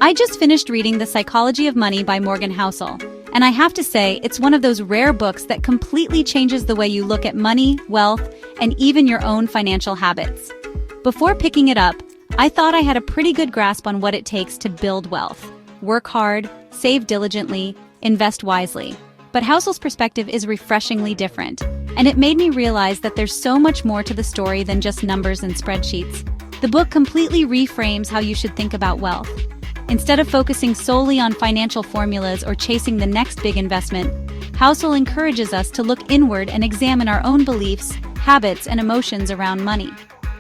I just finished reading The Psychology of Money by Morgan Housel, and I have to say it's one of those rare books that completely changes the way you look at money, wealth, and even your own financial habits. Before picking it up, I thought I had a pretty good grasp on what it takes to build wealth. Work hard, save diligently, invest wisely. But Housel's perspective is refreshingly different, and it made me realize that there's so much more to the story than just numbers and spreadsheets. The book completely reframes how you should think about wealth. Instead of focusing solely on financial formulas or chasing the next big investment, Housel encourages us to look inward and examine our own beliefs, habits, and emotions around money.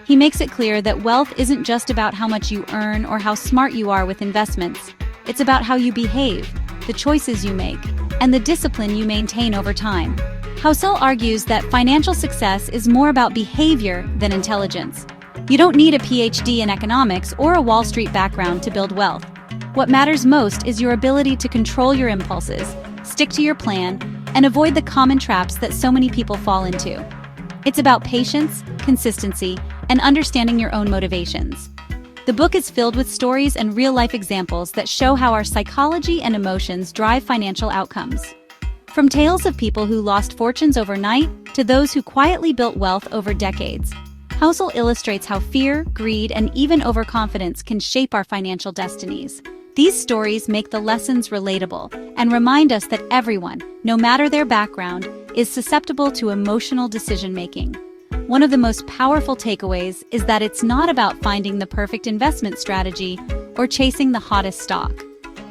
He makes it clear that wealth isn't just about how much you earn or how smart you are with investments. It's about how you behave, the choices you make, and the discipline you maintain over time. Housel argues that financial success is more about behavior than intelligence. You don't need a PhD in economics or a Wall Street background to build wealth. What matters most is your ability to control your impulses, stick to your plan, and avoid the common traps that so many people fall into. It's about patience, consistency, and understanding your own motivations. The book is filled with stories and real-life examples that show how our psychology and emotions drive financial outcomes. From tales of people who lost fortunes overnight to those who quietly built wealth over decades, Housel illustrates how fear, greed, and even overconfidence can shape our financial destinies. These stories make the lessons relatable and remind us that everyone, no matter their background, is susceptible to emotional decision-making. One of the most powerful takeaways is that it's not about finding the perfect investment strategy or chasing the hottest stock.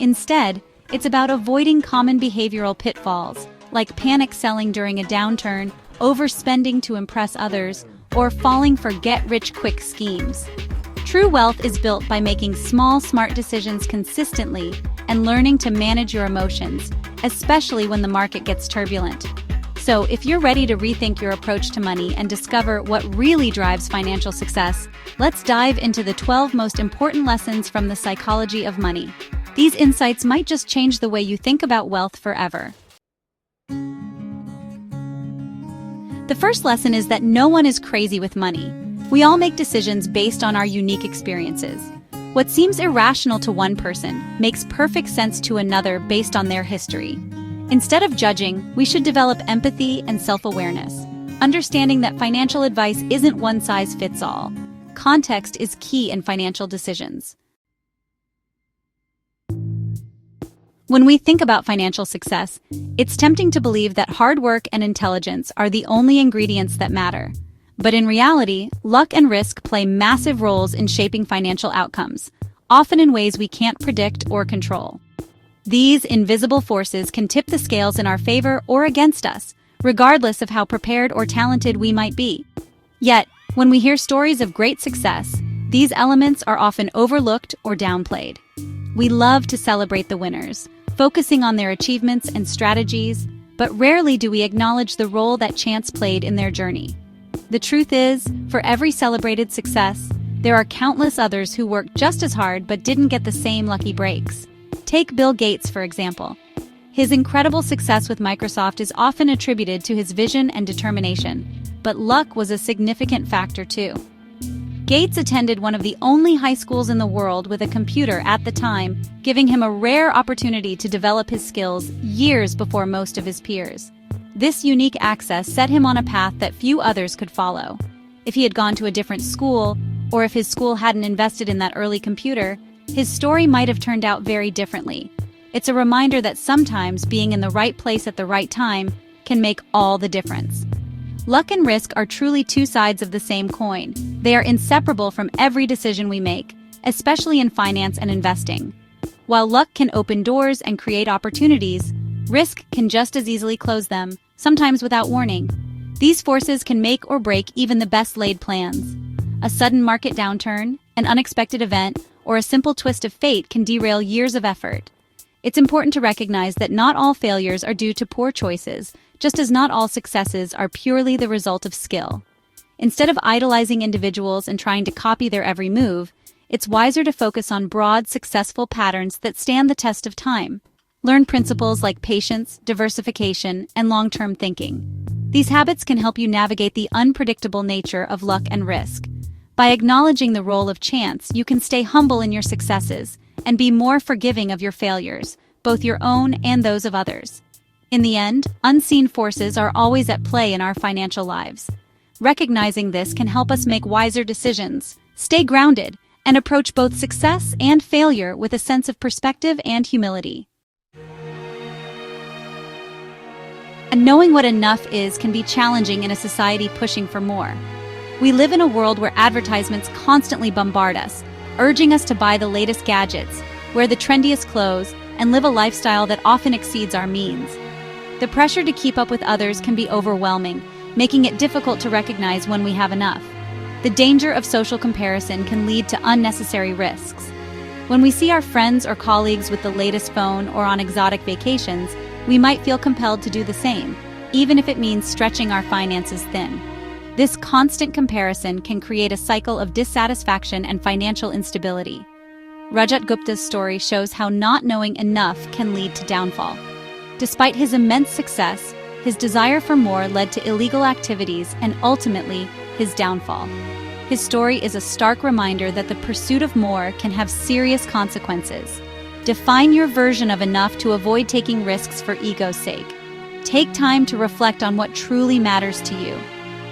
Instead, it's about avoiding common behavioral pitfalls, like panic selling during a downturn, overspending to impress others, or falling for get-rich-quick schemes. True wealth is built by making small, smart decisions consistently and learning to manage your emotions, especially when the market gets turbulent. So, if you're ready to rethink your approach to money and discover what really drives financial success, let's dive into the 12 most important lessons from the psychology of money. These insights might just change the way you think about wealth forever. The first lesson is that no one is crazy with money. We all make decisions based on our unique experiences. What seems irrational to one person makes perfect sense to another based on their history. Instead of judging, we should develop empathy and self-awareness, understanding that financial advice isn't one size fits all. Context is key in financial decisions. When we think about financial success, it's tempting to believe that hard work and intelligence are the only ingredients that matter. But in reality, luck and risk play massive roles in shaping financial outcomes, often in ways we can't predict or control. These invisible forces can tip the scales in our favor or against us, regardless of how prepared or talented we might be. Yet, when we hear stories of great success, these elements are often overlooked or downplayed. We love to celebrate the winners, focusing on their achievements and strategies, but rarely do we acknowledge the role that chance played in their journey. The truth is, for every celebrated success, there are countless others who worked just as hard but didn't get the same lucky breaks. Take Bill Gates, for example. His incredible success with Microsoft is often attributed to his vision and determination, but luck was a significant factor too. Gates attended one of the only high schools in the world with a computer at the time, giving him a rare opportunity to develop his skills years before most of his peers. This unique access set him on a path that few others could follow. If he had gone to a different school, or if his school hadn't invested in that early computer, his story might have turned out very differently. It's a reminder that sometimes being in the right place at the right time can make all the difference. Luck and risk are truly two sides of the same coin. They are inseparable from every decision we make, especially in finance and investing. While luck can open doors and create opportunities, risk can just as easily close them, sometimes without warning. These forces can make or break even the best laid plans. A sudden market downturn, an unexpected event, or a simple twist of fate can derail years of effort. It's important to recognize that not all failures are due to poor choices, just as not all successes are purely the result of skill. Instead of idolizing individuals and trying to copy their every move, it's wiser to focus on broad, successful patterns that stand the test of time. Learn principles like patience, diversification, and long-term thinking. These habits can help you navigate the unpredictable nature of luck and risk. By acknowledging the role of chance, you can stay humble in your successes and be more forgiving of your failures, both your own and those of others. In the end, unseen forces are always at play in our financial lives. Recognizing this can help us make wiser decisions, stay grounded, and approach both success and failure with a sense of perspective and humility. And knowing what enough is can be challenging in a society pushing for more. We live in a world where advertisements constantly bombard us, urging us to buy the latest gadgets, wear the trendiest clothes, and live a lifestyle that often exceeds our means. The pressure to keep up with others can be overwhelming, making it difficult to recognize when we have enough. The danger of social comparison can lead to unnecessary risks. When we see our friends or colleagues with the latest phone or on exotic vacations, we might feel compelled to do the same, even if it means stretching our finances thin. This constant comparison can create a cycle of dissatisfaction and financial instability. Rajat Gupta's story shows how not knowing enough can lead to downfall. Despite his immense success, his desire for more led to illegal activities and ultimately his downfall. His story is a stark reminder that the pursuit of more can have serious consequences. Define your version of enough to avoid taking risks for ego's sake. Take time to reflect on what truly matters to you.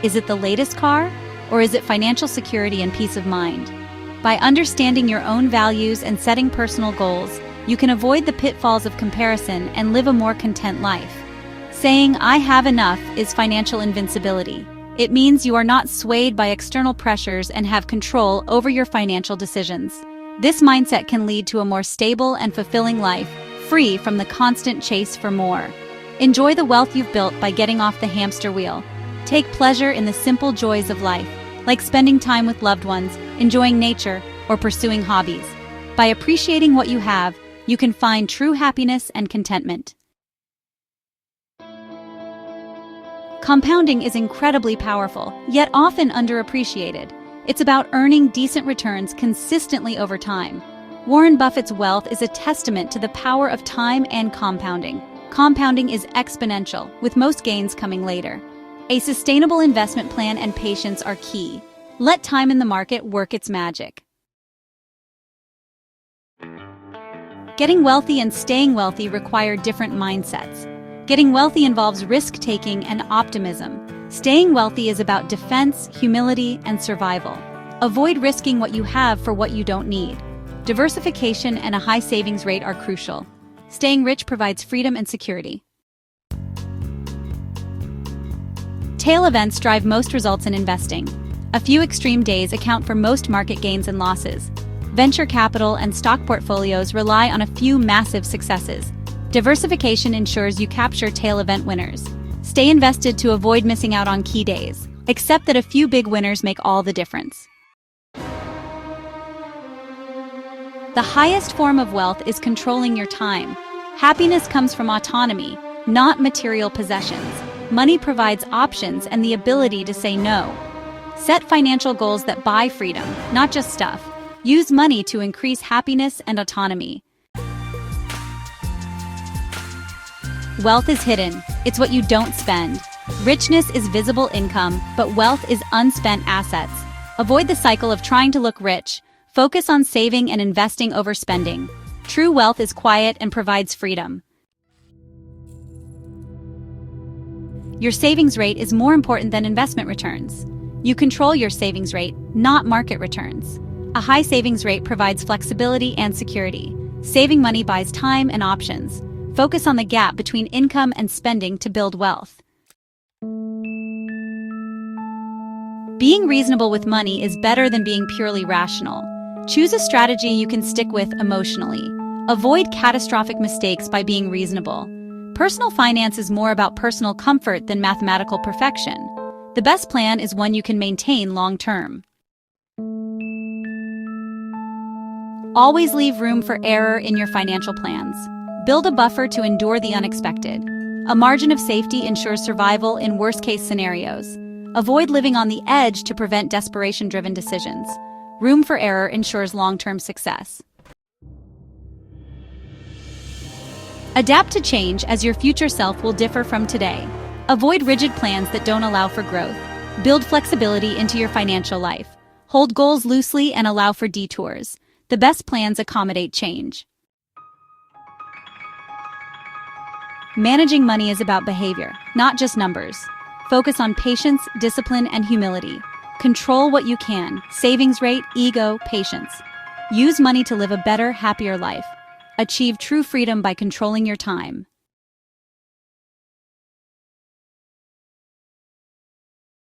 Is it the latest car, or is it financial security and peace of mind? By understanding your own values and setting personal goals, you can avoid the pitfalls of comparison and live a more content life. Saying, "I have enough," is financial invincibility. It means you are not swayed by external pressures and have control over your financial decisions. This mindset can lead to a more stable and fulfilling life, free from the constant chase for more. Enjoy the wealth you've built by getting off the hamster wheel. Take pleasure in the simple joys of life, like spending time with loved ones, enjoying nature, or pursuing hobbies. By appreciating what you have, you can find true happiness and contentment. Compounding is incredibly powerful, yet often underappreciated. It's about earning decent returns consistently over time. Warren Buffett's wealth is a testament to the power of time and compounding. Compounding is exponential, with most gains coming later. A sustainable investment plan and patience are key. Let time in the market work its magic. Getting wealthy and staying wealthy require different mindsets. Getting wealthy involves risk-taking and optimism. Staying wealthy is about defense, humility, and survival. Avoid risking what you have for what you don't need. Diversification and a high savings rate are crucial. Staying rich provides freedom and security. Tail events drive most results in investing. A few extreme days account for most market gains and losses. Venture capital and stock portfolios rely on a few massive successes. Diversification ensures you capture tail event winners. Stay invested to avoid missing out on key days. Accept that a few big winners make all the difference. The highest form of wealth is controlling your time. Happiness comes from autonomy, not material possessions. Money provides options and the ability to say no. Set financial goals that buy freedom, not just stuff. Use money to increase happiness and autonomy. Wealth is hidden. It's what you don't spend. Richness is visible income, but wealth is unspent assets. Avoid the cycle of trying to look rich. Focus on saving and investing over spending. True wealth is quiet and provides freedom. Your savings rate is more important than investment returns. You control your savings rate, not market returns. A high savings rate provides flexibility and security. Saving money buys time and options. Focus on the gap between income and spending to build wealth. Being reasonable with money is better than being purely rational. Choose a strategy you can stick with emotionally. Avoid catastrophic mistakes by being reasonable. Personal finance is more about personal comfort than mathematical perfection. The best plan is one you can maintain long-term. Always leave room for error in your financial plans. Build a buffer to endure the unexpected. A margin of safety ensures survival in worst-case scenarios. Avoid living on the edge to prevent desperation-driven decisions. Room for error ensures long-term success. Adapt to change, as your future self will differ from today. Avoid rigid plans that don't allow for growth. Build flexibility into your financial life. Hold goals loosely and allow for detours. The best plans accommodate change. Managing money is about behavior, not just numbers. Focus on patience, discipline, and humility. Control what you can: savings rate, ego, patience. Use money to live a better, happier life. Achieve true freedom by controlling your time.